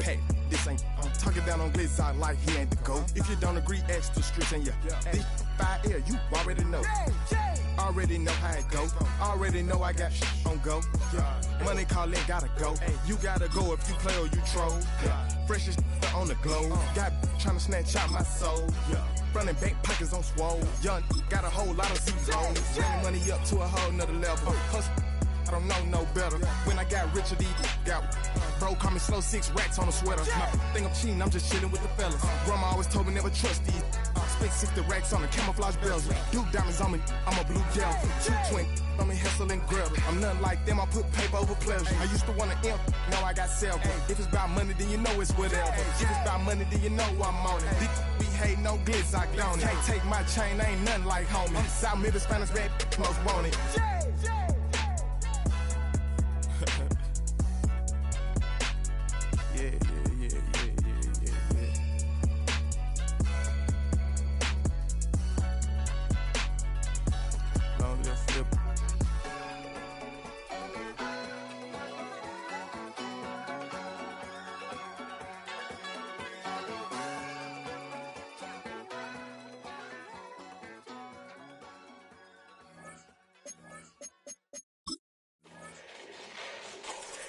Hey, this ain't talking down on Glizzy like he ain't the GOAT. If you don't agree, ask the streets and this 5L, you already know. Already know how it go. Already know I got on go. Money calling, gotta go. You gotta go if you play or you troll. Fresh as on the globe. Got trying to snatch out my soul. Running bank pockets on swole. Young got a whole lot of zeros. Running money up to a whole nother level. Hustle, I don't know no better. When I got richer, these got bro call me slow 6 racks on a sweater. My thing I'm cheating, I'm just chilling with the fellas. Grandma always told me never trust these. Spent 60 racks on the camouflage bells. Duke diamonds on me, I'm a blue gel. 220 on me, hustle and grab. I'm nothing like them, I put paper over pleasure. I used to want to imp, now I got self. If it's about money, then you know it's whatever. If it's about money, then you know I'm on it. We hate no glitz, I don't. Can't take my chain, ain't nothing like homie. South Middle Spanish bad most want it. Yeah. Long live Flip.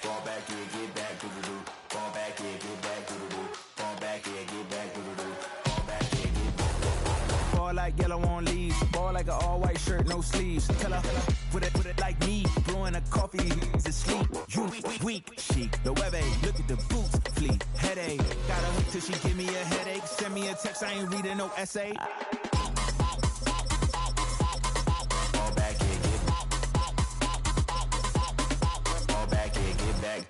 Fall back here, get back to the do. Fall back here, get back to the do. Fall back here, get back to the do. Fall back here, get back to the do. Ball like yellow on leaves. Ball like an all-white shirt, no sleeves. Tell her, put it like me. Blowing a coffee, he's asleep. You weak, chic. The web look at the boots, fleet. Headache. Gotta wait till she give me a headache. Send me a text, I ain't reading no essay. Fall back here, get back. Fall back here, get back.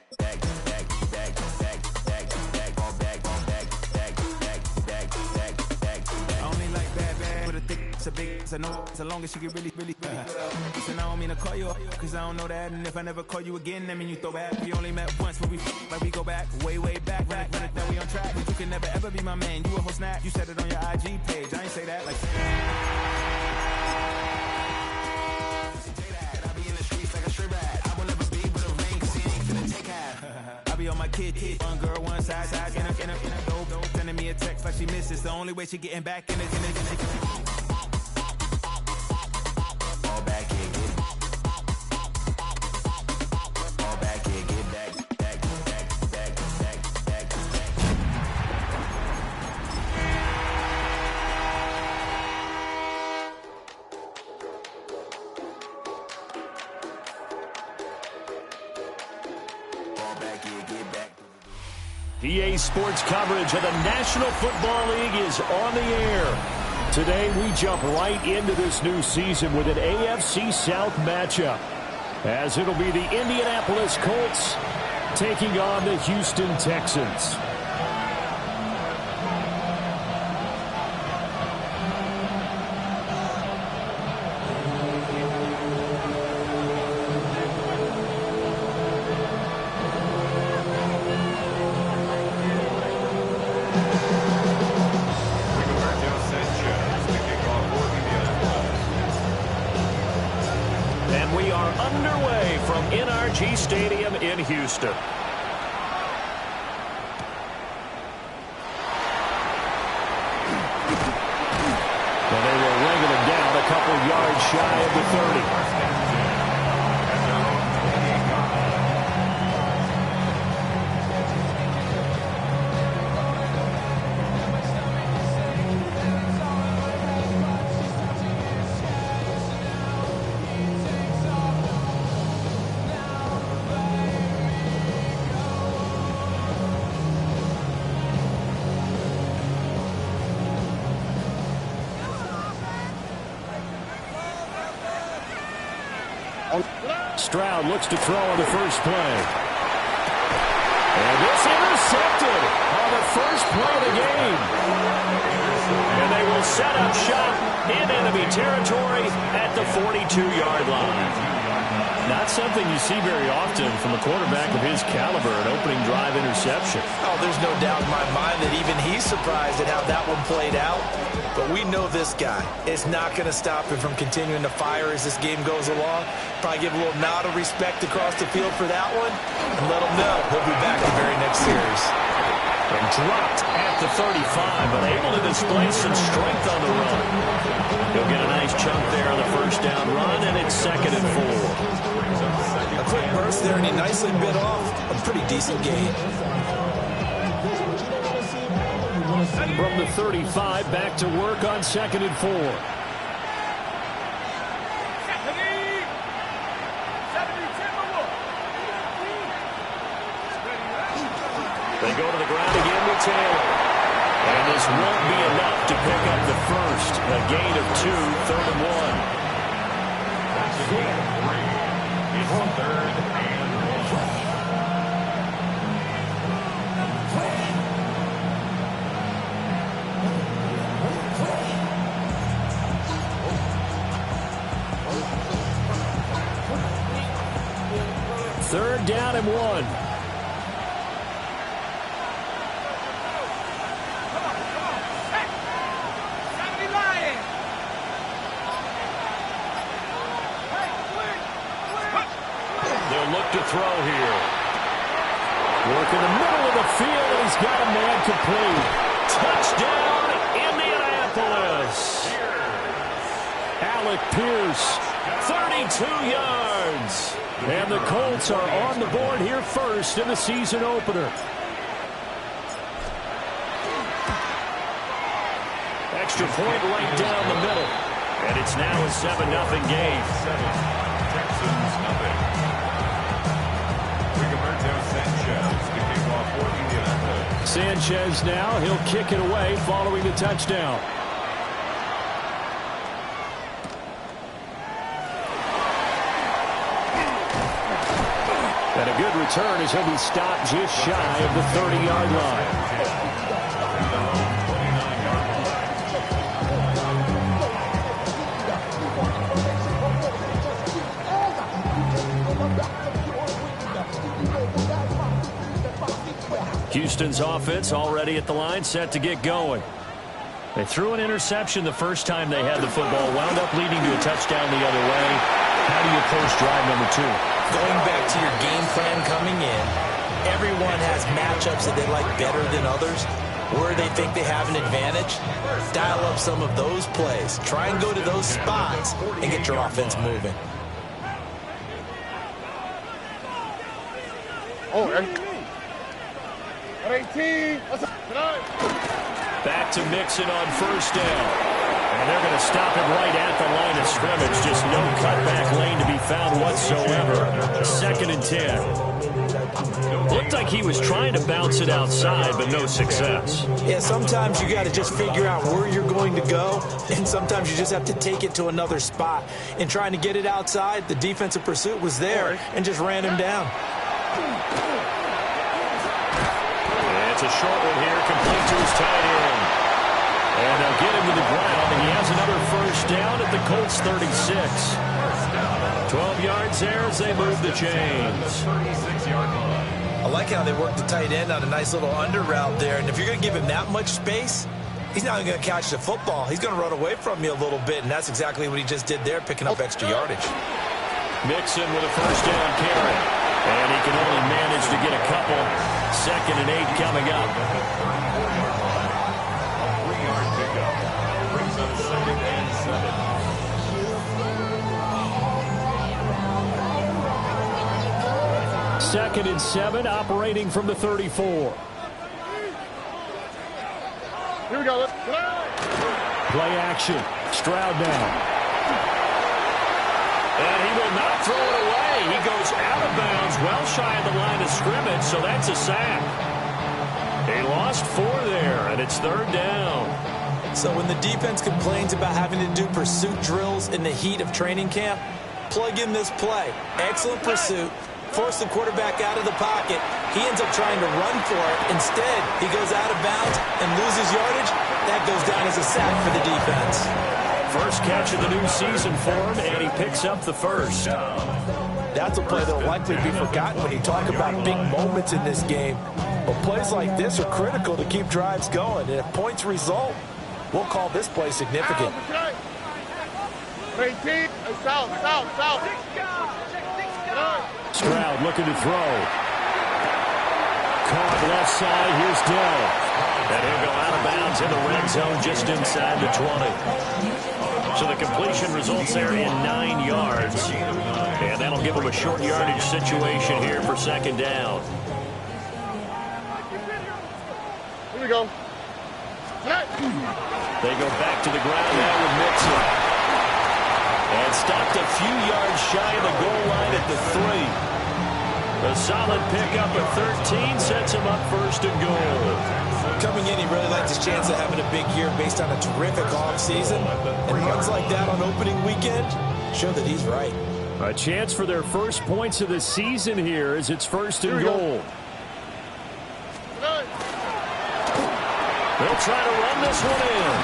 It's a big, it's a no, so long as she get really Listen, I don't mean to call you up, cause I don't know that. And if I never call you again, that mean you throw back. We only met once when we like we go back, way back. Run it, then we on track. But you can never ever be my man. You a whole snack. You said it on your IG page. I ain't say that like. I be in the streets like a stray rat. I will never be but a ring, see ain't finna take half. I be on my kid, one girl, one side, in a dope, sending me a text like she misses. The only way she getting back in it. PA Sports coverage of the National Football League is on the air. Today we jump right into this new season with an AFC South matchup, as it'll be the Indianapolis Colts taking on the Houston Texans. Stadium in Houston. And they were ringing him down a couple yards shy of the 30. Stroud looks to throw on the first play. And this intercepted on the first play of the game. And they will set up shop in enemy territory at the 42-yard line. Not something you see very often from a quarterback of his caliber, an opening drive interception. Oh, there's no doubt in my mind that even he's surprised at how that one played out. But we know this guy is not going to stop him from continuing to fire as this game goes along. Probably give a little nod of respect across the field for that one and let him know he'll be back the very next series. dropped at the 35, but able to display some strength on the run. He'll get a nice chunk there on the first down run, and it's 2nd and 4. A quick burst there, and he nicely bit off a pretty decent gain. From the 35, back to work on 2nd and 4. They go to the ground again with Taylor. And this won't be enough to pick up the first. A gain of 2, 3rd and 1. It's 3rd and 1. 3rd down and 1. To throw here. Work in the middle of the field, and he's got a man complete. Touchdown, Indianapolis. Alec Pierce, 32 yards. And the Colts are on the board here first in the season opener. Extra point right down the middle. And it's now a 7-0 game. Texans nothing. Sanchez now, he'll kick it away following the touchdown. And a good return as he'll be stopped just shy of the 30-yard line. Houston's offense already at the line, set to get going. They threw an interception the first time they had the football, wound up leading to a touchdown the other way. How do you approach drive number 2? Going back to your game plan coming in, everyone has matchups that they like better than others. Where they think they have an advantage, dial up some of those plays. Try and go to those spots and get your offense moving. Oh, 18. Back to Mixon on first down. And they're going to stop him right at the line of scrimmage. Just no cutback lane to be found whatsoever. 2nd and 10. Looked like he was trying to bounce it outside, but no success. Yeah, sometimes you got to just figure out where you're going to go, and sometimes you just have to take it to another spot. In trying to get it outside, the defensive pursuit was there and just ran him down. It's a short one here, complete to his tight end. And they'll get him to the ground, and he has another first down at the Colts 36. 12 yards there as they move the chains. I like how they work the tight end on a nice little under route there, and if you're going to give him that much space, he's not going to catch the football. He's going to run away from you a little bit, and that's exactly what he just did there, picking up extra yardage. Mixon with a first down carry. And he can only manage to get a couple. 2nd and 8 coming up. 3-yard pickup. Brings up 2nd and 7. 2nd and 7, operating from the 34. Here we go. Play action. Stroud now. And he will not throw it away. He goes out of bounds, well shy of the line of scrimmage, so that's a sack. They lost 4 there, and it's 3rd down. So when the defense complains about having to do pursuit drills in the heat of training camp, plug in this play. Excellent pursuit. Force the quarterback out of the pocket. He ends up trying to run for it. Instead, he goes out of bounds and loses yardage. That goes down as a sack for the defense. First catch of the new season for him, and he picks up the first. That's a play that will likely be forgotten when you talk about big moments in this game. But plays like this are critical to keep drives going. And if points result, we'll call this play significant. 18. South. Stroud looking to throw. caught left side. Here's Dell. And he'll go out of bounds in the red zone just inside the 20. So the completion results there in 9 yards. And that'll give them a short yardage situation here for second down. Here we go. They go back to the ground now with Mixon. And stopped a few yards shy of the goal line at the 3. A solid pickup of 13 sets him up first and goal. Coming in, he really liked his chance of having a big year based on a terrific offseason. And runs like that on opening weekend show that he's right. A chance for their first points of the season here as it's first and goal. They'll try to run this one in.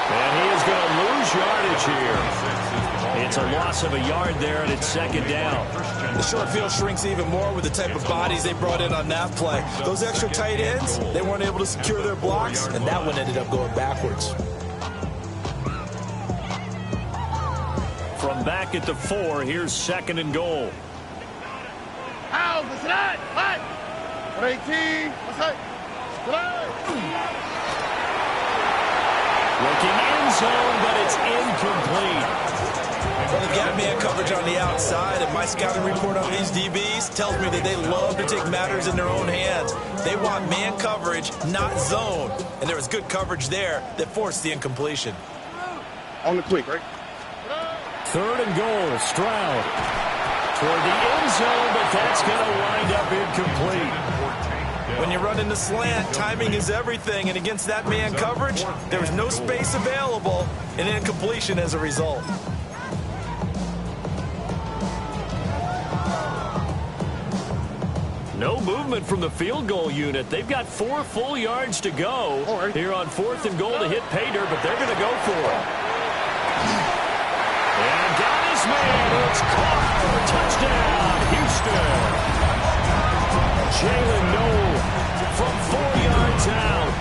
And he is going to lose yardage here. It's a loss of a yard there, and it's second down. The short field shrinks even more with the type of bodies they brought in on that play. Those extra tight ends, they weren't able to secure their blocks, and that one ended up going backwards. From back at the 4, here's second and goal. How's the slide? What? 18. What's that? Looking end zone, but it's incomplete. Well, they've got man coverage on the outside, and my scouting report on these DBs tells me that they love to take matters in their own hands. They want man coverage, not zone. And there was good coverage there that forced the incompletion. On the quick, right? Third and goal, Stroud. Toward the end zone, but that's going to wind up incomplete. When you run into slant, timing is everything, and against that man coverage, there was no space available, and incompletion as a result. No movement from the field goal unit. They've got 4 full yards to go here on fourth and goal to hit pay dirt, but they're going to go for it. And got his man. It's caught for a touchdown, Houston. Jalen Noel from 4 yards out.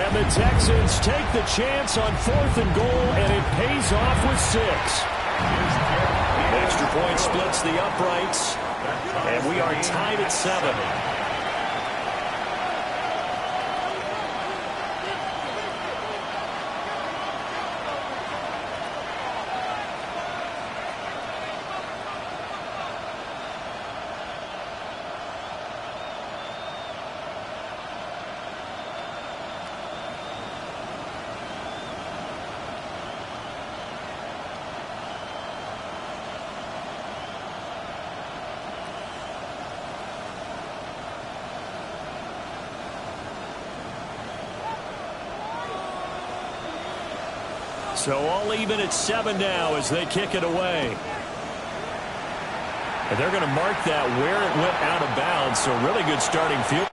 And the Texans take the chance on fourth and goal, and it pays off with 6. Extra point splits the uprights. And we are tied at 7. So all even at 7 now as they kick it away. And they're going to mark that where it went out of bounds. So really good starting field.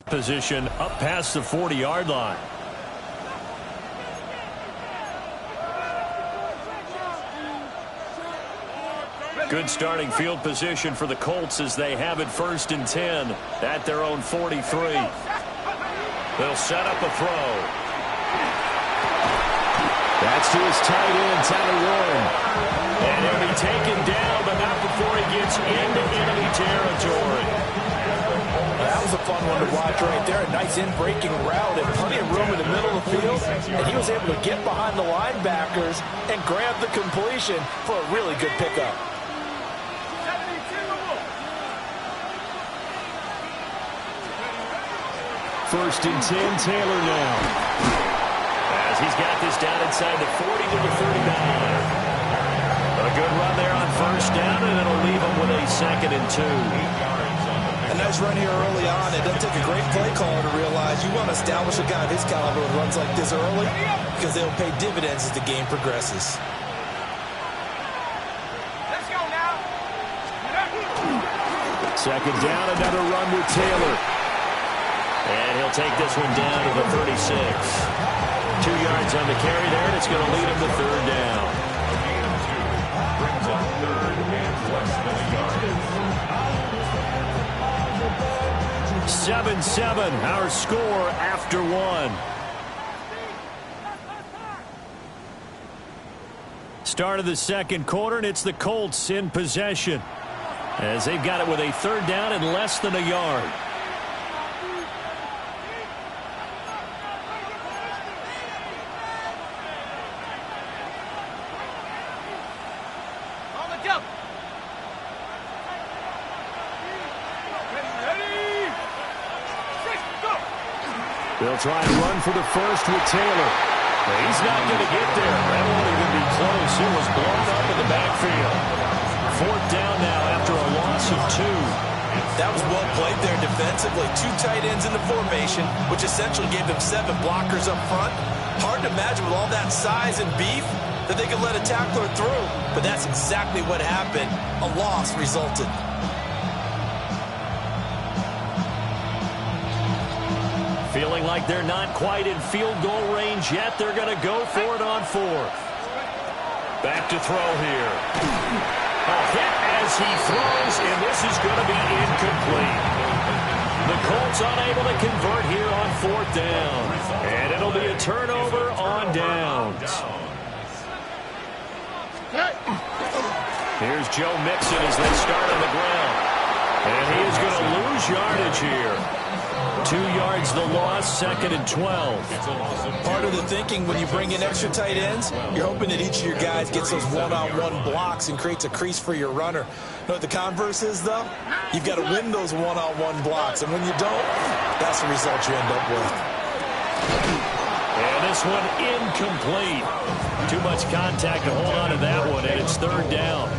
Position up past the 40-yard line. Good starting field position for the Colts as they have it first and 10 at their own 43. They'll set up a throw. That's to his tight end, Tyler Warren. And he'll be taken down, but not before he gets into enemy territory. That was a fun one to watch right there. A nice in-breaking route and plenty of room in the middle of the field. And he was able to get behind the linebackers and grab the completion for a really good pickup. First and 10, Taylor now. As he's got this down inside the 40 to the 39. A good run there on first down, and it'll leave him with a second and 2. A nice run here early on. It doesn't take a great play caller to realize you want to establish a guy of his caliber with runs like this early because they'll pay dividends as the game progresses. Let's go now. Second down, another run with Taylor. they'll take this one down to the 36. 2 yards on the carry there, and it's going to lead them to third down. A gain of 2 brings up third and less than a yard. 7-7, our score after 1. Start of the second quarter, and it's the Colts in possession, as they've got it with a third down and less than a yard. They'll try and run for the first with Taylor. He's not going to get there. That won't even be close. It was blown up in the backfield. Fourth down now after a loss of 2. That was well played there defensively. 2 tight ends in the formation, which essentially gave them 7 blockers up front. Hard to imagine with all that size and beef that they could let a tackler through. But that's exactly what happened. A loss resulted. Feeling like they're not quite in field goal range yet. They're going to go for it on 4th. Back to throw here. A hit as he throws, and this is going to be incomplete. The Colts unable to convert here on 4th down. And it'll be a turnover on downs. Here's Joe Mixon as they start on the ground. And he is going to lose yardage here. 2 yards the loss, 2nd and 12. Part of the thinking when you bring in extra tight ends, you're hoping that each of your guys gets those one-on-one blocks and creates a crease for your runner. You know what the converse is, though? You've got to win those one-on-one blocks, and when you don't, that's the result you end up with. And this one incomplete. Too much contact to hold on to that one, and it's 3rd down.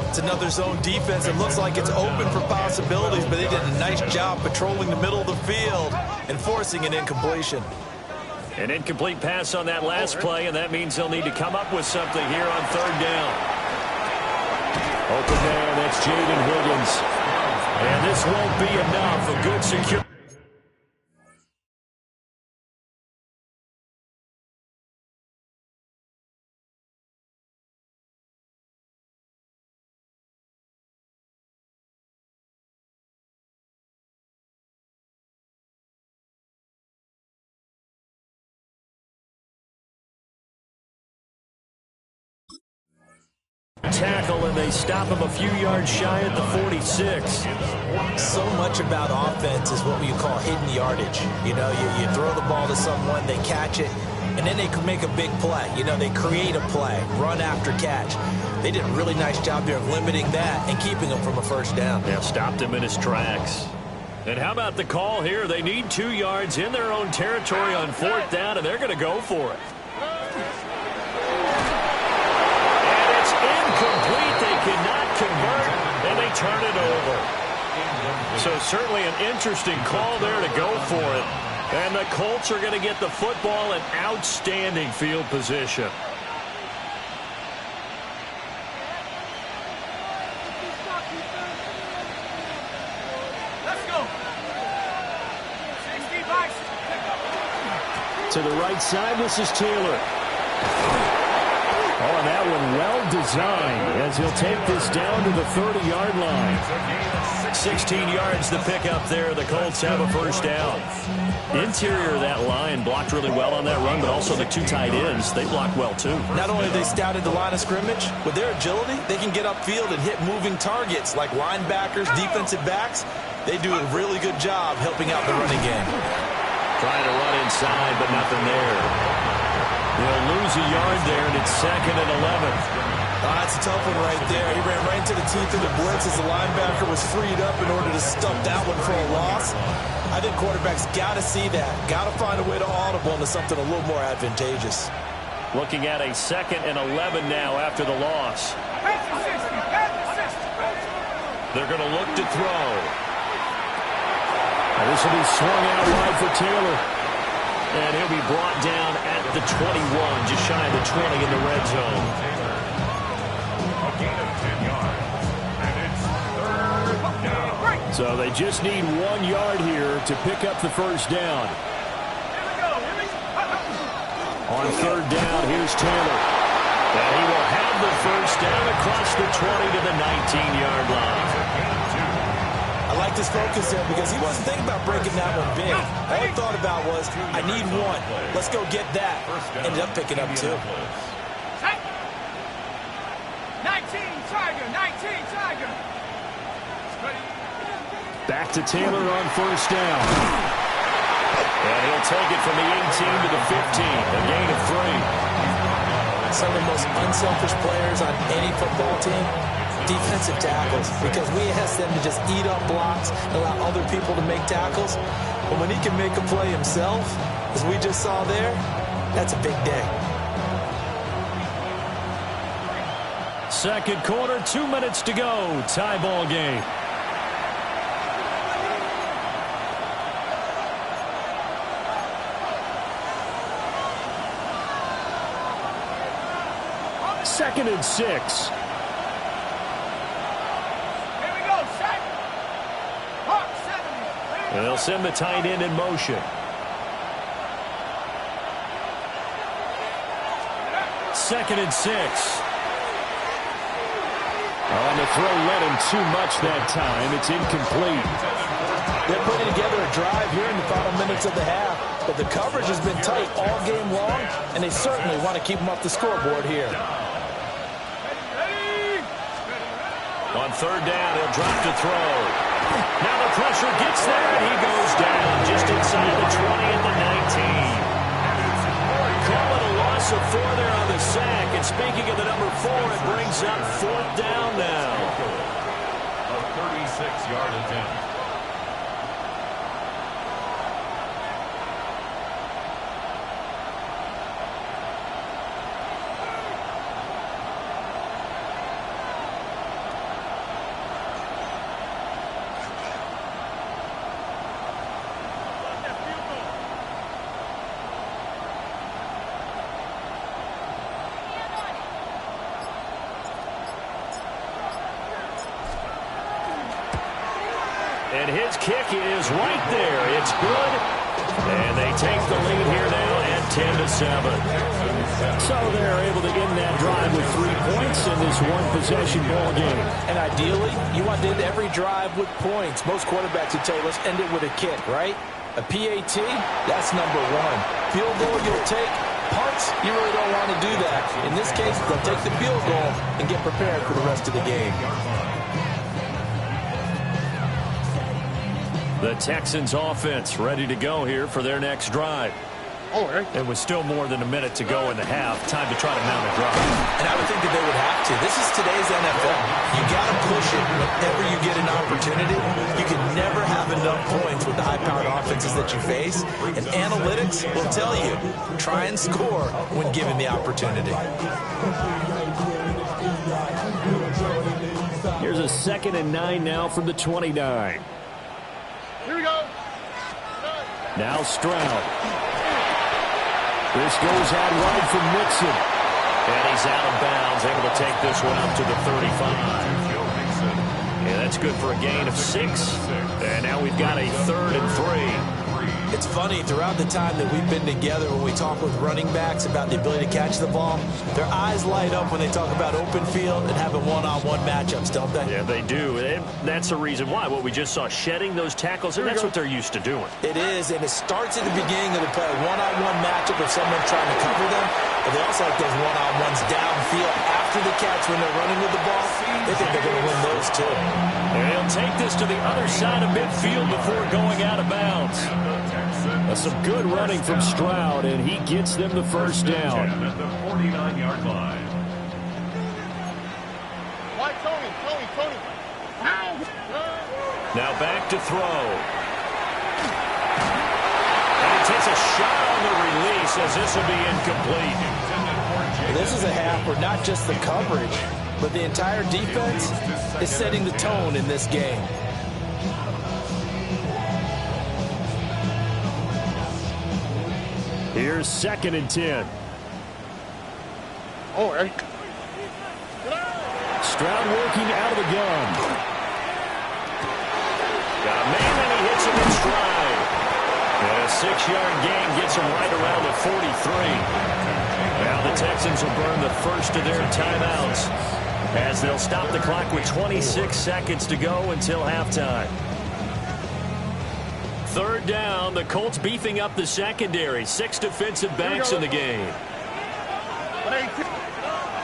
It's another zone defense. It looks like it's open for possibilities, but they did a nice job patrolling the middle of the field and forcing an incompletion. An incomplete pass on that last play, and that means they'll need to come up with something here on 3rd down. Open there, that's Jaden Higgins. And this won't be enough. A good secure. Tackle, and they stop him a few yards shy at the 46. So much about offense is what we call hidden yardage. You know, you throw the ball to someone, they catch it, and then they can make a big play. You know, they create a play, run after catch. They did a really nice job there of limiting that and keeping him from a first down. Yeah, stopped him in his tracks. And how about the call here? They need 2 yards in their own territory on 4th down, and they're going to go for it. Incomplete, they cannot convert, and they turn it over. So certainly an interesting call there to go for it. And the Colts are going to get the football in outstanding field position. Let's go. 65. To the right side, this is Taylor. Oh, and that one well designed as he'll take this down to the 30-yard line. 16 yards to pick up there. The Colts have a first down. Interior of that line blocked really well on that run, but also the 2 tight ends, they blocked well too. Not only have they scouted the line of scrimmage, with their agility, they can get upfield and hit moving targets like linebackers, defensive backs. They do a really good job helping out the running game. Trying to run inside, but nothing there. They'll lose a yard there, and it's 2nd and 11. That's a tough one right there. He ran right into the teeth of the blitz as the linebacker was freed up in order to stump that one for a loss. I think quarterbacks got to see that. Got to find a way to audible into something a little more advantageous. Looking at a 2nd and 11 now after the loss. They're going to look to throw. And this will be swung out wide for Taylor. And he'll be brought down at the 21, just shy of the 20 in the red zone. A gain of 10 yards. And it's 3rd down. So they just need 1 yard here to pick up the first down. On third down, here's Taylor. And he will have the first down across the 20 to the 19-yard line. I like this focus there because he wasn't thinking about breaking that one big. All he thought about was, I need 1. Let's go get that. Ended up picking up 2. 19 Tiger. Back to Taylor on first down. And he'll take it from the 18 to the 15, a gain of 3. Some of the most unselfish players on any football team, defensive tackles, because we ask them to just eat up blocks and allow other people to make tackles. But when he can make a play himself, as we just saw there, that's a big day. Second quarter, 2 minutes to go. Tie ball game. Second and 6. Here we go, set. Hawk 7. And they'll send the tight end in motion. Second and 6. On the throw, led him too much that time. It's incomplete. They're putting together a drive here in the final minutes of the half, but the coverage has been tight all game long, and they certainly want to keep them off the scoreboard here. On third down, he'll drop to throw. Now the pressure gets there, and he goes down just inside the 20 at the 19. Call it a loss of 4 there on the sack. And speaking of the number 4, it brings up fourth down now. A 36-yard attempt. And his kick is right there. It's good. And they take the lead here now at 10-7. So they're able to end that drive with 3 points in this one-possession ball game. And ideally, you want to end every drive with points. Most quarterbacks would tell you, let's end it with a kick, right? A PAT, that's number 1. Field goal you'll take. Punts, you really don't want to do that. In this case, they'll take the field goal and get prepared for the rest of the game. The Texans offense ready to go here for their next drive. And with still more than a minute to go in the half, time to try to mount a drive. And I would think that they would have to. This is today's NFL. You got to push it whenever you get an opportunity. You can never have enough points with the high-powered offenses that you face. And analytics will tell you, try and score when given the opportunity. Here's a 2nd and 9 now from the 29. Here we go. Now Stroud. This goes out wide from Mixon. And he's out of bounds, able to take this one up to the 35. And that's good for a gain of 6. And now we've got a 3rd and 3. It's funny, throughout the time that we've been together, when we talk with running backs about the ability to catch the ball, their eyes light up when they talk about open field and having one-on-one matchups, don't they? Yeah, they do. And that's the reason why. What we just saw, shedding those tackles, and that's what they're used to doing. It is, and it starts at the beginning of the play. One-on-one matchup if someone's trying to cover them, but they also like those one-on-ones downfield after the catch when they're running with the ball. They think they're going to win those, too. And he'll take this to the other side of midfield before going out of bounds. Some good running from Stroud, and he gets them the first down. At the 49-yard line. Why, Tony. Now back to throw. And he takes a shot on the release as this will be incomplete. This is a half where not just the coverage, but the entire defense is setting the tone in this game. Here's 2nd and 10. Stroud working out of the gun. 6-yard gain gets them right around the 43. Now the Texans will burn the first of their timeouts as they'll stop the clock with 26 seconds to go until halftime. Third down, the Colts beefing up the secondary. 6 defensive backs in the game.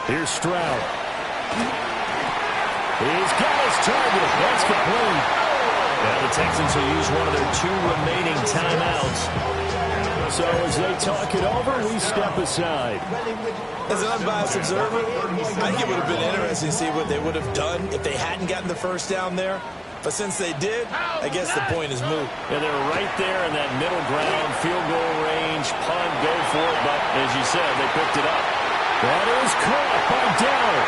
Here's Stroud. He's got his target. That's complete. Now the Texans will use one of their 2 remaining timeouts. So as they talk it over, we step aside. As an unbiased observer, I think it would have been interesting to see what they would have done if they hadn't gotten the first down there. But since they did, I guess the point is moot. And they're right there in that middle ground, field goal range, punt, go for it. But as you said, they picked it up. That is caught by Dowd.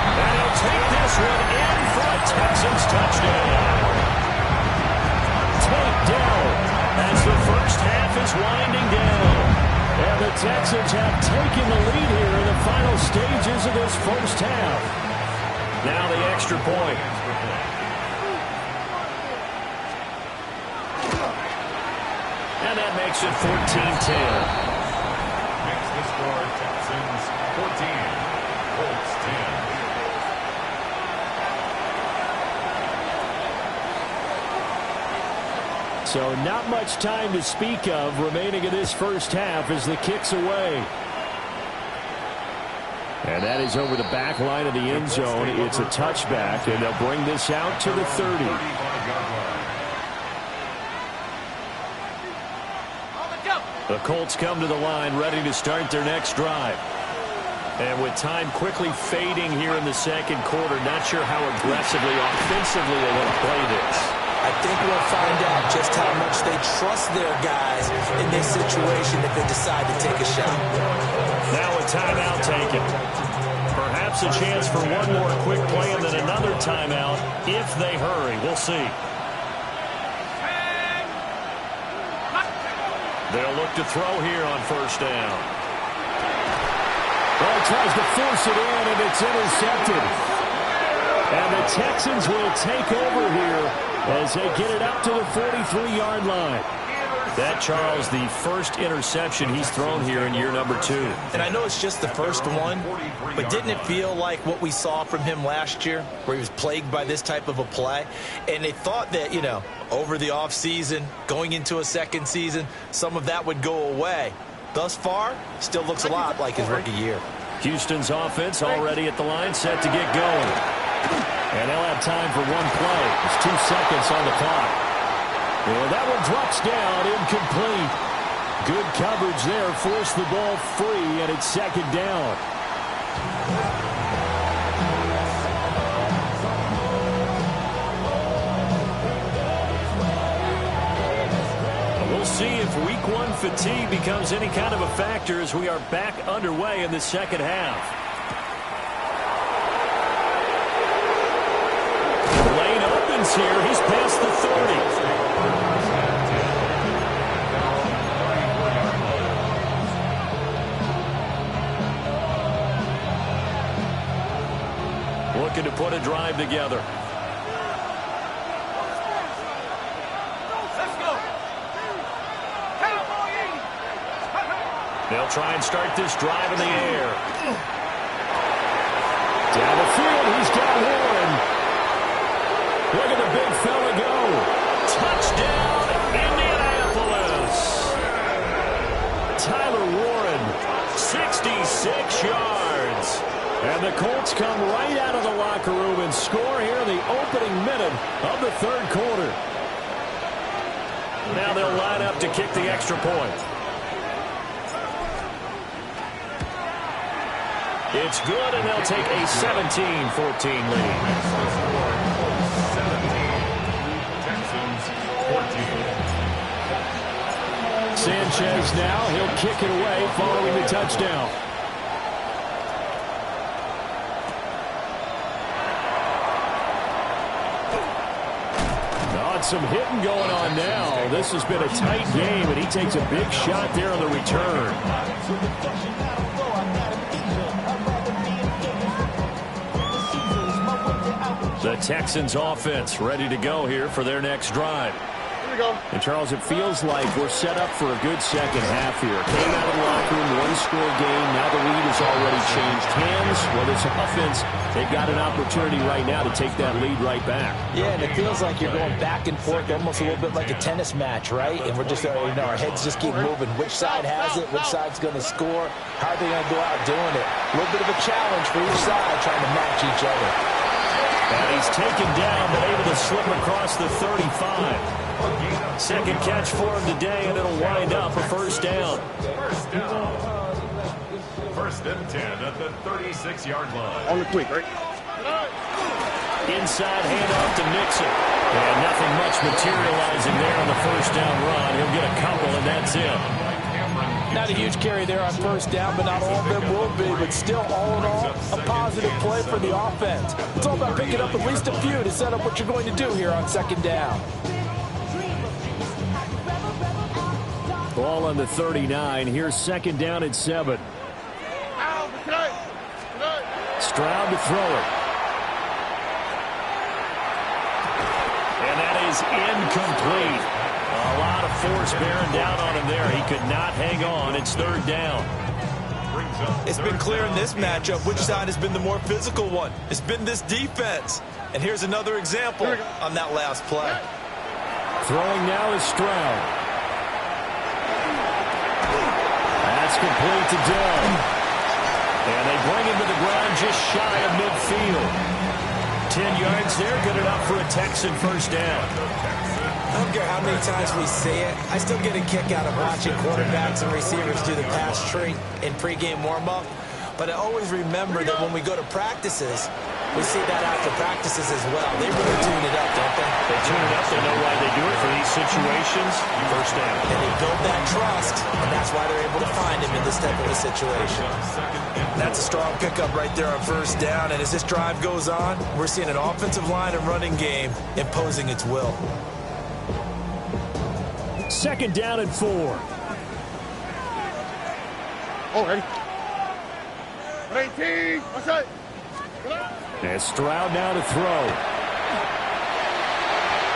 And he'll take this one in for a Texans touchdown. Takedown as the first half is winding down. And the Texans have taken the lead here in the final stages of this first half. Now the extra point. And that makes it 14-10. Makes the score Texans 14, Colts 10. So not much time to speak of remaining in this first half as the kick's away. And that is over the back line of the end zone. It's a touchback, and they'll bring this out to the 30. The Colts come to the line ready to start their next drive. And with time quickly fading here in the second quarter, not sure how aggressively, offensively they want to play this. I think we'll find out just how much they trust their guys in this situation if they decide to take a shot. Now a timeout taken. Perhaps a chance for one more quick play and then another timeout if they hurry. We'll see. They'll look to throw here on first down. Well, he tries to force it in, and it's intercepted. And the Texans will take over here as they get it up to the 43-yard line. That, Charles, the first interception he's thrown here in year number 2. And I know it's just the first one, but didn't it feel like what we saw from him last year, where he was plagued by this type of a play? And they thought that, you know, over the offseason, going into a second season, some of that would go away. Thus far, still looks a lot like his rookie year. Houston's offense already at the line, set to get going. And they'll have time for one play. There's 2 seconds on the clock. Well, that one drops down, incomplete. Good coverage there, forced the ball free, and it's second down. We'll see if week 1 fatigue becomes any kind of a factor as we are back underway in the second half. Lane opens here. He's past the 30. Looking to put a drive together. Let's go. They'll try and start this drive in the air. Down the field, he's got Warren. Look at the big fella go. Touchdown, Indianapolis. Tyler Warren, 66 yards. And the Colts come right out of the locker room and score here in the opening minute of the third quarter. Now they'll line up to kick the extra point. It's good, and they'll take a 17-14 lead. Sanchez now, he'll kick it away following the touchdown. Some hitting going on now. This has been a tight game, and he takes a big shot there on the return. The Texans offense ready to go here for their next drive. Here we go. And, Charles, it feels like we're set up for a good second half here. Came out of the locker room, one-score game. Now the lead has already changed hands. Well, this offense, they've got an opportunity right now to take that lead right back. Yeah, and it feels like you're going back and forth, almost a little bit like a tennis match, right? And we're just, our heads just keep moving. Which side has it? Which side's going to score? How are they going to go out doing it? A little bit of a challenge for each side, trying to match each other. And he's taken down, but able to slip across the 35. Second catch for him today, and it'll wind up a first down. First down. First and 10 at the 36-yard line. On the quick, right? Inside handoff to Nixon. And nothing much materializing there on the first down run. He'll get a couple, and that's it. Not a huge carry there on first down, but not all of them will be. But still, all in all, a positive play for the offense. It's all about picking up at least a few to set up what you're going to do here on second down. Ball on the 39. Here's second down at 7. Stroud to throw it. And that is incomplete. A lot of force bearing down on him there. He could not hang on. It's third down. It's been clear in this matchup which side has been the more physical one. It's been this defense. And here's another example on that last play. Throwing now is Stroud. That's complete to Dell. And they bring him to the ground just shy of midfield. 10 yards there, good enough for a Texan first down. I don't care how many times we say it, I still get a kick out of watching quarterbacks and receivers do the pass tree in pregame warm-up. But I always remember that when we go to practices, we see that after practices as well. They really tune it up, don't they? They tune it up. They know why they do it for these situations. First down. And they build that trust, and that's why they're able to find him in this type of a situation. That's a strong pickup right there on first down. And as this drive goes on, we're seeing an offensive line and running game imposing its will. Second down and 4. Oh, ready? 18. What's that? And Stroud now to throw.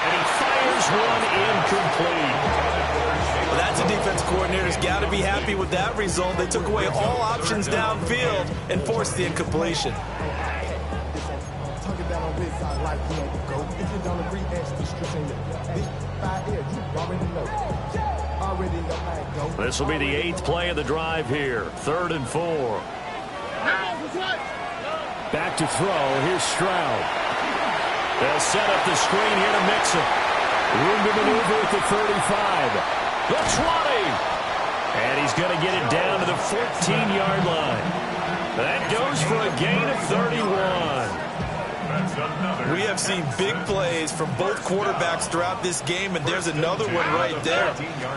And he fires one incomplete. Well, that's a defense coordinator's got to be happy with that result. They took away all options downfield and forced the incompletion. This will be the 8th play of the drive here. 3rd and 4. Back to throw. Here's Stroud. They'll set up the screen here to Mixon. Room to maneuver at the 35. The 20. And he's going to get it down to the 14-yard line. That goes for a gain of 31. We have seen big plays from both quarterbacks throughout this game, and there's another one right there.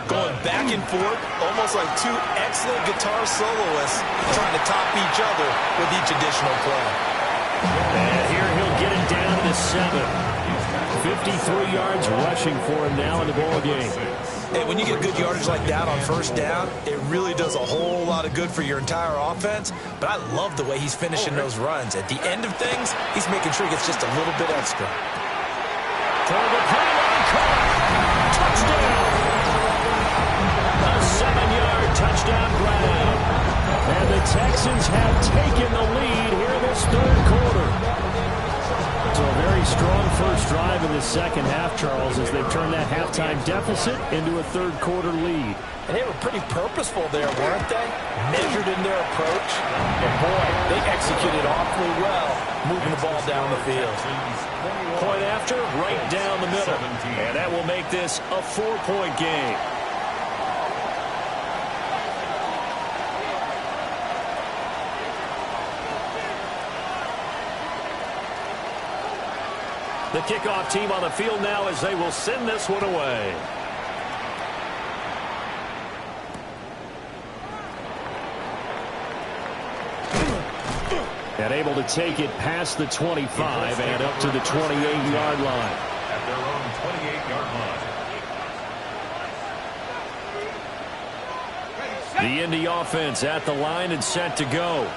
Going back and forth, almost like two excellent guitar soloists trying to top each other with each additional play. And here he'll get it down to 7. 53 yards rushing for him now in the ball game. Hey, when you get good yardage like that on first down, it really does a whole lot of good for your entire offense. But I love the way he's finishing those runs. At the end of things, he's making sure he gets just a little bit extra. Toward the pylon, caught. Touchdown. A 7-yard touchdown Brown. And the Texans have taken the lead here in this third quarter. So a very strong first drive in the second half, Charles, as they've turned that halftime deficit into a third quarter lead. And they were pretty purposeful there, weren't they? Measured in their approach. And boy, they executed awfully well, moving the ball down the field. Point after, right down the middle. And that will make this a 4-point game. The kickoff team on the field now as they will send this one away. And able to take it past the 25 and up to the 28-yard line. At their own 28-yard line. The Indy offense at the line and set to go.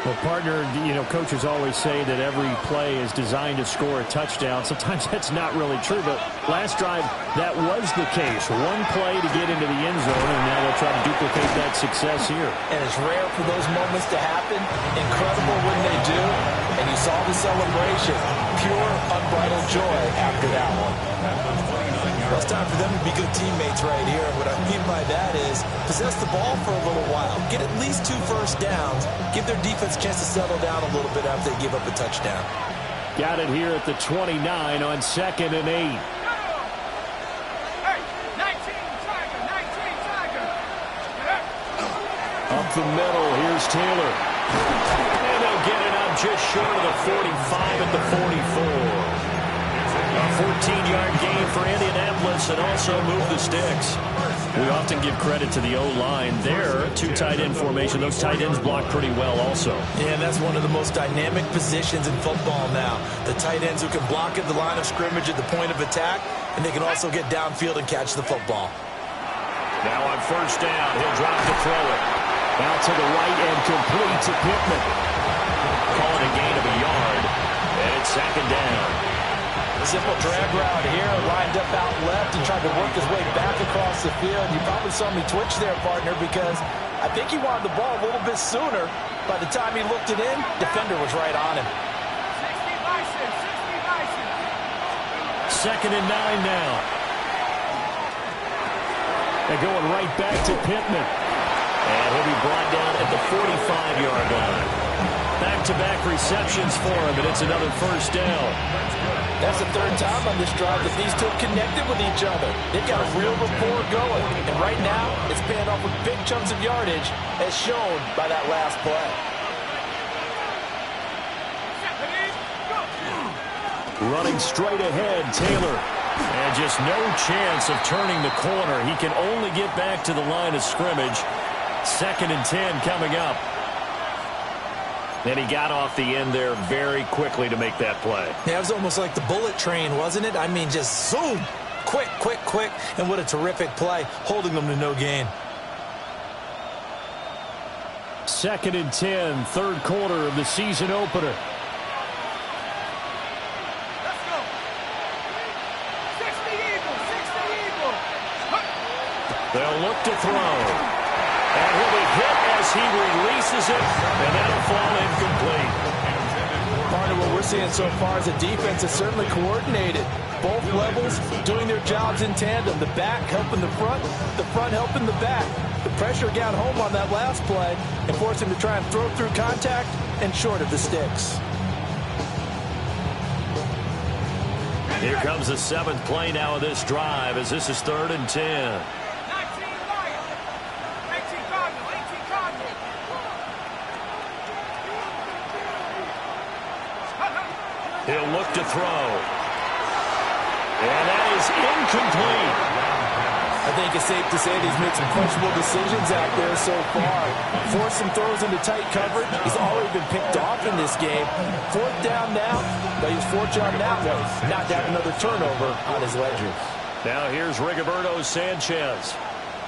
Well, partner, coaches always say that every play is designed to score a touchdown. Sometimes that's not really true, but last drive, that was the case. One play to get into the end zone, and now they'll try to duplicate that success here. And it's rare for those moments to happen. Incredible when they do. And you saw the celebration. Pure, unbridled joy after that one. Well, it's time for them to be good teammates right here. And what I mean by that is possess the ball for a little while. Get at least 2 first downs. Give their defense a chance to settle down a little bit after they give up a touchdown. Got it here at the 29 on 2nd and 8. Up the middle, here's Taylor. And they'll get it up just short of the 45 at the 44. A 14-yard gain for Indianapolis and also move the sticks. We often give credit to the O-line there. 2 tight end formation. Those tight ends block pretty well also. Yeah, that's one of the most dynamic positions in football now. The tight ends who can block at the line of scrimmage at the point of attack, and they can also get downfield and catch the football. Now on first down, he'll drop to throw it. Out to the right and complete to Pittman. Calling a gain of a yard, and it's 2nd down. Simple drag route here, lined up out left and tried to work his way back across the field. You probably saw me twitch there, partner, because I think he wanted the ball a little bit sooner. By the time he looked it in, defender was right on him. 2nd and 9 now. They're going right back to Pittman. And he'll be brought down at the 45-yard line. Back-to-back receptions for him, and it's another first down. That's the 3rd time on this drive that these two connected with each other. They've got a real rapport going. And right now, it's paying off with big chunks of yardage, as shown by that last play. Running straight ahead, Taylor. And just no chance of turning the corner. He can only get back to the line of scrimmage. 2nd and 10 coming up. And he got off the end there very quickly to make that play. Yeah, it was almost like the bullet train, wasn't it? I mean, just zoom. Quick, quick, quick. And what a terrific play, holding them to no gain. 2nd and 10, 3rd quarter of the season opener. Let's go. 60 Eagles. They'll look to throw. And he'll be hit as he releases it, and that'll fall incomplete. Part of what we're seeing so far is the defense is certainly coordinated. Both levels doing their jobs in tandem. The back helping the front helping the back. The pressure got home on that last play and forced him to try and throw through contact and short of the sticks. Here comes the 7th play now of this drive as this is 3rd and 10. He'll look to throw. And that is incomplete. I think it's safe to say that he's made some questionable decisions out there so far. Forced some throws into tight coverage. He's already been picked off in this game. 4th down now, but he's fortunate on that one. Not to have another turnover on his ledger. Now here's Rigoberto Sanchez,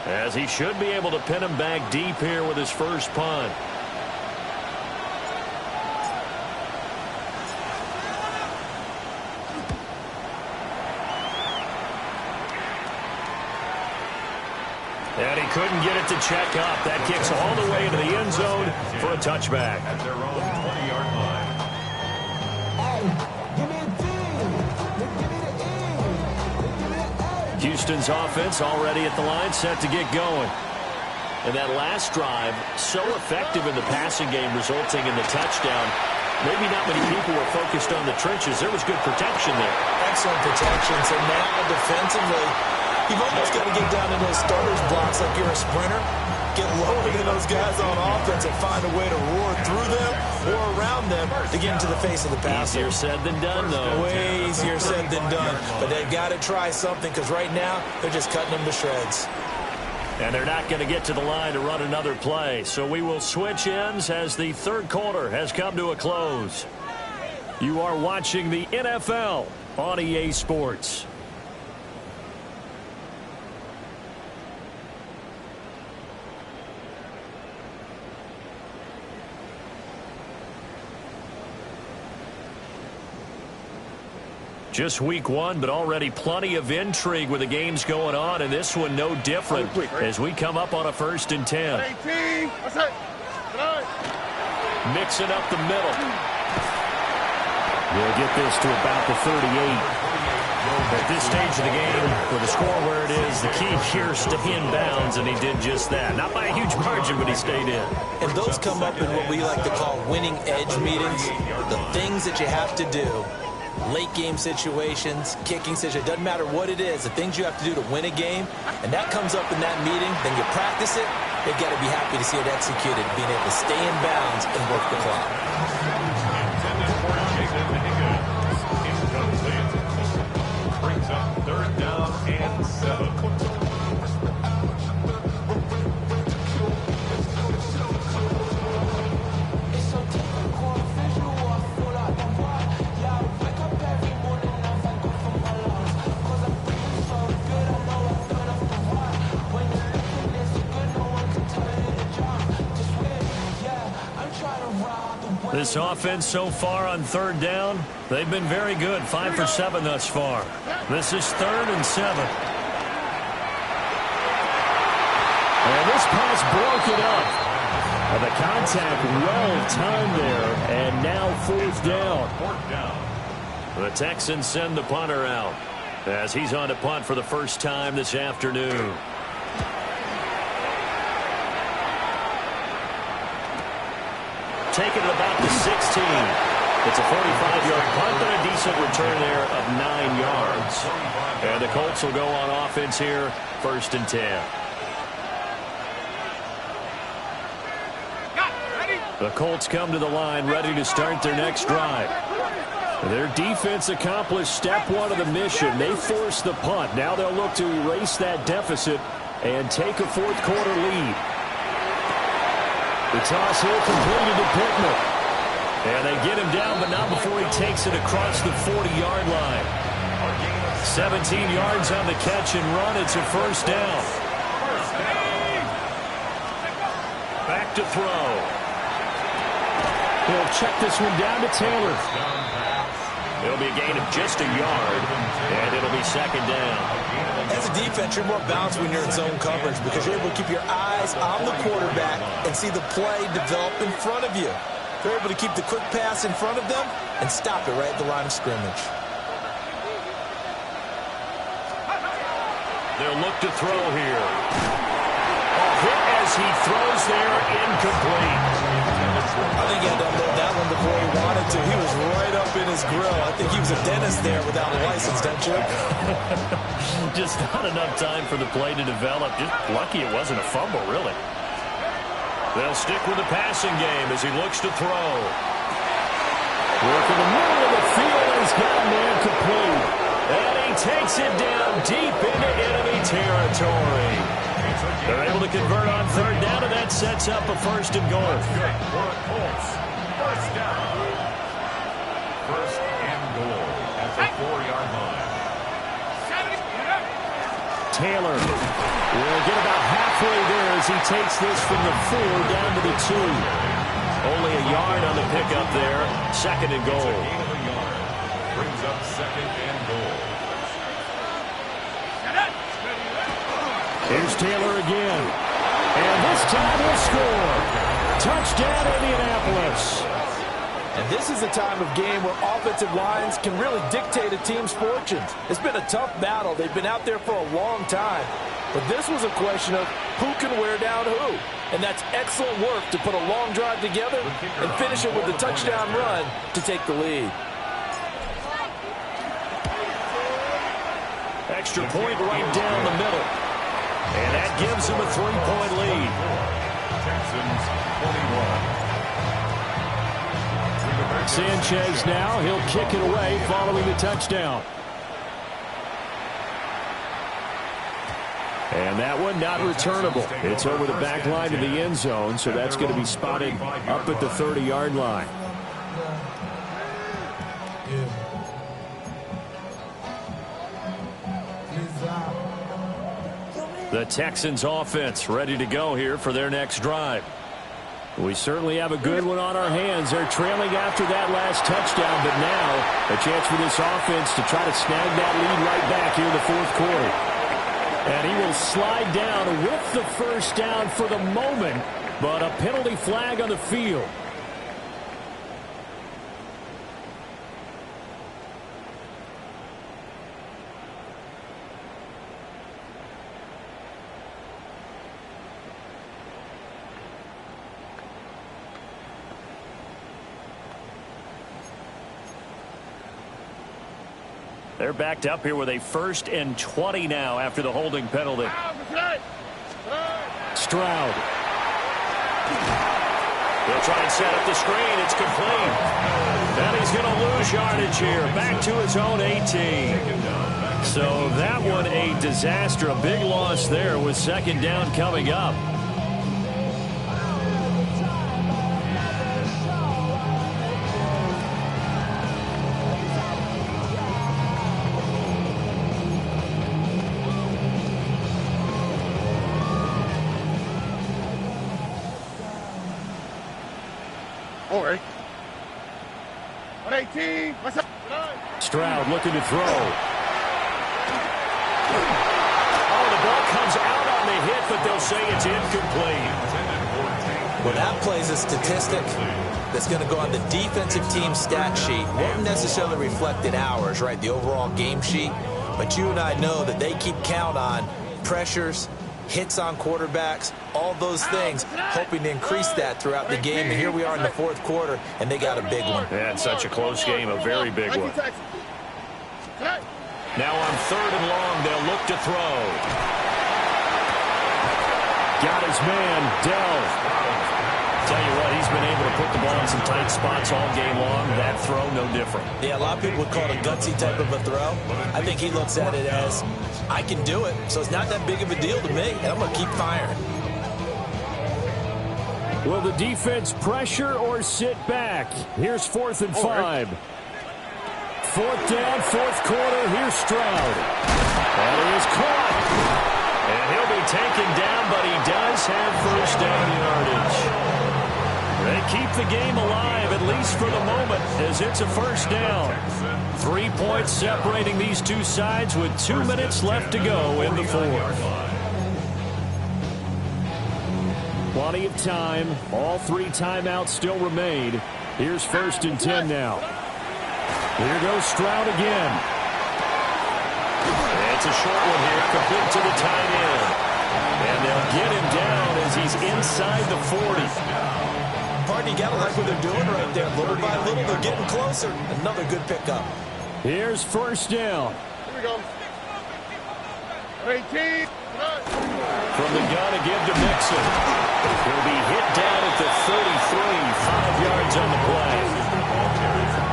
as he should be able to pin him back deep here with his first punt. And he couldn't get it to check up. That kicks all the way into the end zone for a touchback. At their own 20-yard line. Houston's offense already at the line, set to get going. And that last drive, so effective in the passing game, resulting in the touchdown. Maybe not many people were focused on the trenches. There was good protection there. Excellent protection. So now defensively, you've almost got to get down in those starters blocks like you're a sprinter. Get lower than those guys on offense and find a way to roar through them or around them to get into the face of the passer. Easier said than done, though. Way easier said than done. But they've got to try something because right now they're just cutting them to shreds. And they're not going to get to the line to run another play. So we will switch ends as the 3rd quarter has come to a close. You are watching the NFL on EA Sports. Just week 1, but already plenty of intrigue with the games going on, and this one no different as we come up on a 1st and 10. Mixing up the middle. We'll get this to about the 38. At this stage of the game, with the score where it is, the key here is stay in bounds, and he did just that. Not by a huge margin, but he stayed in. And those come up in what we like to call winning edge meetings. The things that you have to do, late game situations, kicking situations, it doesn't matter what it is, the things you have to do to win a game, and that comes up in that meeting, then you practice it, you've got to be happy to see it executed, being able to stay in bounds and work the clock. Brings up 3rd down and 7. This offense so far on 3rd down, they've been very good. 5 for 7 thus far. This is 3rd and 7. And this pass broken up. And the contact well-timed there. And now 4th down. The Texans send the punter out as he's on to punt for the first time this afternoon. Taken at about the 16. It's a 45-yard punt, but a decent return there of 9 yards. And the Colts will go on offense here, 1st and 10. The Colts come to the line ready to start their next drive. Their defense accomplished step 1 of the mission. They forced the punt. Now they'll look to erase that deficit and take a 4th quarter lead. The toss here completed to Pittman. And they get him down, but not before he takes it across the 40-yard line. 17 yards on the catch and run. It's a 1st down. Back to throw. He'll check this one down to Taylor. It'll be a gain of just a yard, and it'll be 2nd down. As a defense, you're more balanced when you're in zone coverage because you're able to keep your eyes on the quarterback and see the play develop in front of you. They're able to keep the quick pass in front of them and stop it right at the line of scrimmage. They'll look to throw here. A hit as he throws there, incomplete. I think he had to unload that one before he wanted to. He was right up in his grill. I think he was a dentist there without a license, don't you? Just not enough time for the play to develop. Just lucky it wasn't a fumble, really. They'll stick with the passing game as he looks to throw. Working the middle of the field, he's got a man complete. And he takes it down deep into enemy territory. They're able to convert on 3rd down, and that sets up a 1st and goal. Colts, 1st down. 1st and goal at the 4-yard line. Taylor will get about halfway there as he takes this from the 4 down to the 2. Only a yard on the pickup there. 2nd and goal. Brings up 2nd and goal. Here's Taylor again. And this time he'll score. Touchdown, Indianapolis. And this is the time of game where offensive lines can really dictate a team's fortunes. It's been a tough battle. They've been out there for a long time. But this was a question of who can wear down who. And that's excellent work to put a long drive together and finish it with a touchdown run to take the lead. Extra point right down the middle. And that gives him a 3-point lead. Texans 21. Sanchez now, he'll kick it away following the touchdown. And that one not returnable. It's over the back line of the end zone, so that's going to be spotted up at the 30-yard line. The Texans offense ready to go here for their next drive. We certainly have a good one on our hands. They're trailing after that last touchdown, but now a chance for this offense to try to snag that lead right back here in the fourth quarter. And he will slide down with the first down for the moment, but a penalty flag on the field. They're backed up here with a 1st and 20 now after the holding penalty. Stroud. He'll try and set up the screen. It's complete. And he's going to lose yardage here. Back to his own 18. So that one a disaster. A big loss there with 2nd down coming up. Stroud looking to throw. Oh, the ball comes out on the hit, but they'll say it's incomplete. Well, that plays a statistic that's going to go on the defensive team stat sheet. Won't necessarily reflect in ours, right, the overall game sheet. But you and I know that they keep count on pressures, hits on quarterbacks, all those things, hoping to increase that throughout the game. And here we are in the fourth quarter, and they got a big one. Yeah, it's such a close game, a very big one. Now on 3rd and long, they'll look to throw. Got his man, Dell. Tell you what, he's been able to put the ball in some tight spots all game long. That throw, no different. Yeah, a lot of people would call it a gutsy type of a throw. I think he looks at it as, I can do it, so it's not that big of a deal to me, and I'm going to keep firing. Will the defense pressure or sit back? Here's 4th and 5. 4th down, 4th quarter. Here's Stroud. That is caught. And he'll be taken down, but he does have 1st down yardage. They keep the game alive, at least for the moment, as it's a 1st down. 3 points separating these two sides with 2 minutes left to go in the fourth. Plenty of time. All 3 timeouts still remain. Here's 1st and 10 now. Here goes Stroud again. It's a short one here, complete to the tight end. And they'll get him down as he's inside the 40. Pardon, you got to like what they're doing right there. Little by little, they're getting closer. Another good pickup. Here's 1st down. Here we go. 18. From the gun again to Mixon. He'll be hit down at the 33, 5 yards on the play.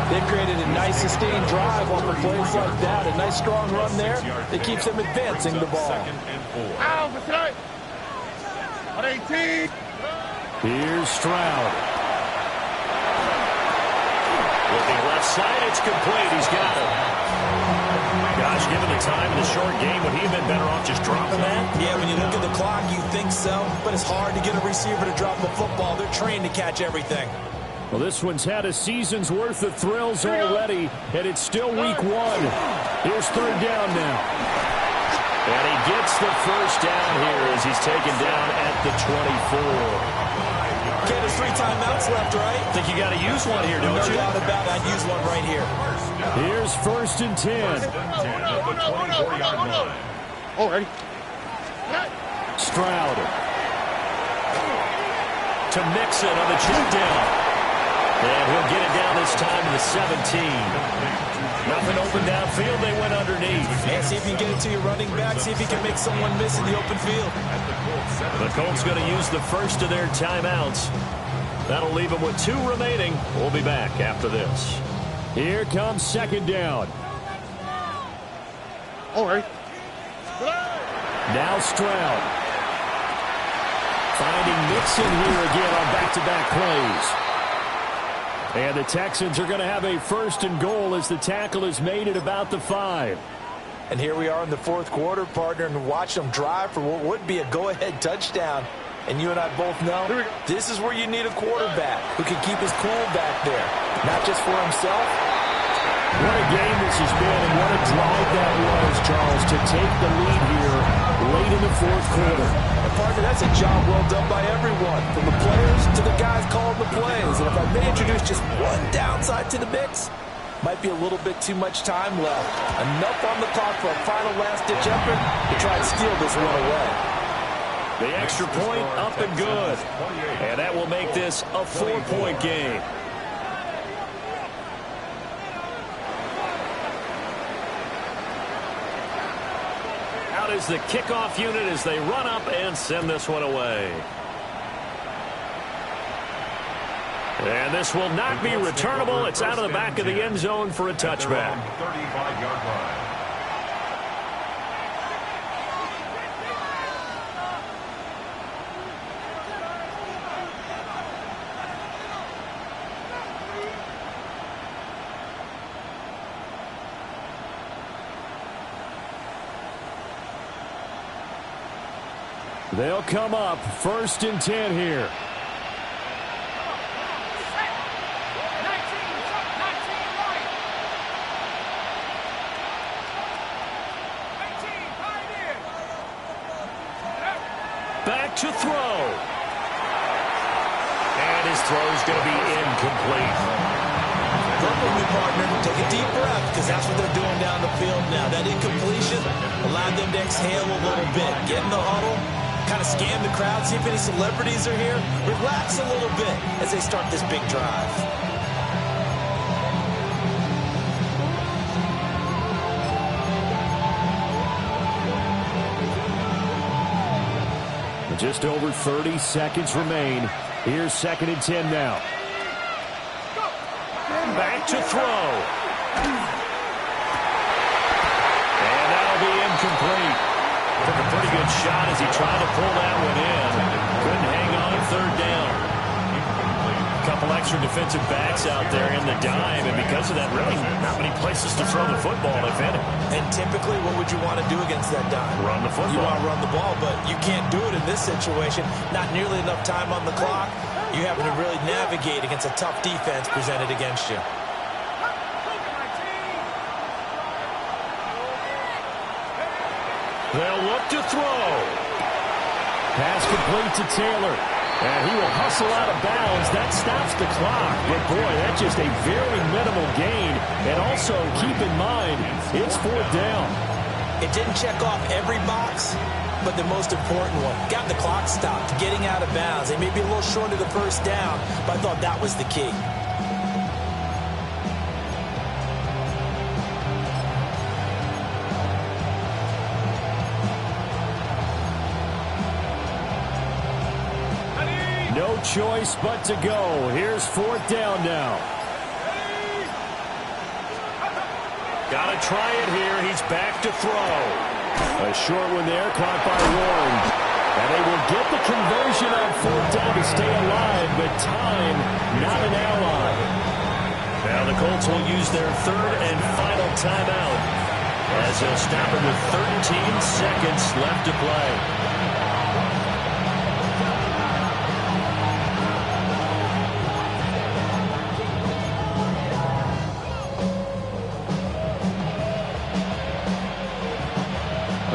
They've created a nice sustained drive off of plays like that. A nice strong run there that keeps them advancing the ball. Out for tight. 18. Here's Stroud. Looking left side, it's complete. He's got it. Gosh, given the time in the short game, would he have been better off just dropping that? Yeah, when you look at the clock, you think so. But it's hard to get a receiver to drop a football. They're trained to catch everything. Well, this one's had a season's worth of thrills already, and it's still week 1. Here's 3rd down now. And he gets the 1st down here as he's taken down at the 24. Okay, there's 3 timeouts left, right? Think you got to use one here, don't you? No doubt about it. I'd use one right here. Here's 1st and 10. Oh, ready? Stroud. To Mixon on the check down. And he'll get it down this time to the 17. Nothing open downfield. They went underneath. And see if you can get it to your running back. See if you can make someone miss in the open field. The Colts going to use the first of their timeouts. That'll leave them with 2 remaining. We'll be back after this. Here comes 2nd down. All right. Now Stroud. Finding Mixon here again on back-to-back plays. And the Texans are going to have a 1st and goal as the tackle is made at about the 5. And here we are in the fourth quarter, partner, and watch them drive for what would be a go-ahead touchdown. And you and I both know this is where you need a quarterback who can keep his cool back there, not just for himself. What a game this has been, and what a drive that was, Charles, to take the lead here late in the fourth quarter. And partner, that's a job well done by everyone, from the players to the guys calling the plays. And if I may introduce just one downside to the mix, might be a little bit too much time left. Enough on the clock for a final last-ditch effort to try and steal this one away. The extra point up and good. And that will make this a 4-point game. Out is the kickoff unit as they run up and send this one away. And this will not be returnable. It's out of the back of the end zone for a touchback. 35-yard line. They'll come up 1st and 10 here. Back to throw. And his throw is going to be incomplete. Work with me, partner. Take a deep breath, because that's what they're doing down the field now. That incompletion allowed them to exhale a little bit. Get in the huddle, kind of scan the crowd, see if any celebrities are here. Relax a little bit as they start this big drive. Just over 30 seconds remain. Here's 2nd and 10 now. Back to throw. And that'll be incomplete. Took a pretty good shot as he tried to pull that one in. Couldn't hang on 3rd down. A couple extra defensive backs out there in the dime, and because of that, really not many places to throw the football, if any. And typically, what would you want to do against that dime? Run the football. You want to run the ball, but you can't do it in this situation. Not nearly enough time on the clock. You having to really navigate against a tough defense presented against you. They'll look to throw. Pass complete to Taylor. And he will hustle out of bounds. That stops the clock. But, boy, that's just a very minimal gain. And also, keep in mind, it's 4th down. It didn't check off every box, but the most important one. Got the clock stopped, getting out of bounds. They may be a little short of the 1st down, but I thought that was the key. No choice but to go. Here's 4th down now. Got to try it here. He's back to throw. A short one there, caught by Warren. And they will get the conversion on 4th down to stay alive, but time not an ally. Now the Colts will use their 3rd and final timeout as they'll stop it with 13 seconds left to play.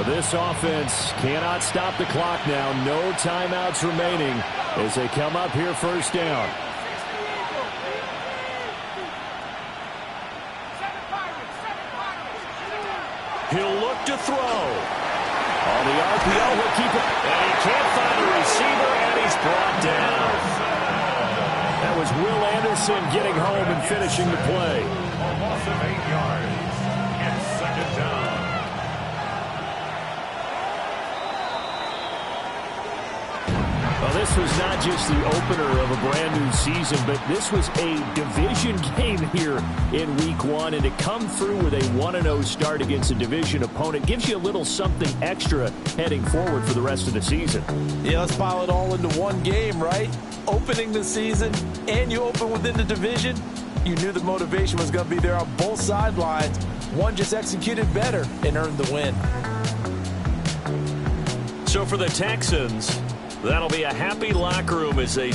This offense cannot stop the clock now. No timeouts remaining as they come up here 1st down. He'll look to throw. On the RPO, he'll keep it. And he can't find a receiver, and he's brought down. That was Will Anderson getting home and finishing the play. A loss of 8 yards. And 2nd down. Well, this was not just the opener of a brand-new season, but this was a division game here in Week 1, and to come through with a 1-0 start against a division opponent gives you a little something extra heading forward for the rest of the season. Yeah, let's pile it all into one game, right? Opening the season, and you open within the division. You knew the motivation was going to be there on both sidelines. One just executed better and earned the win. So for the Texans, That'll be a happy locker room as they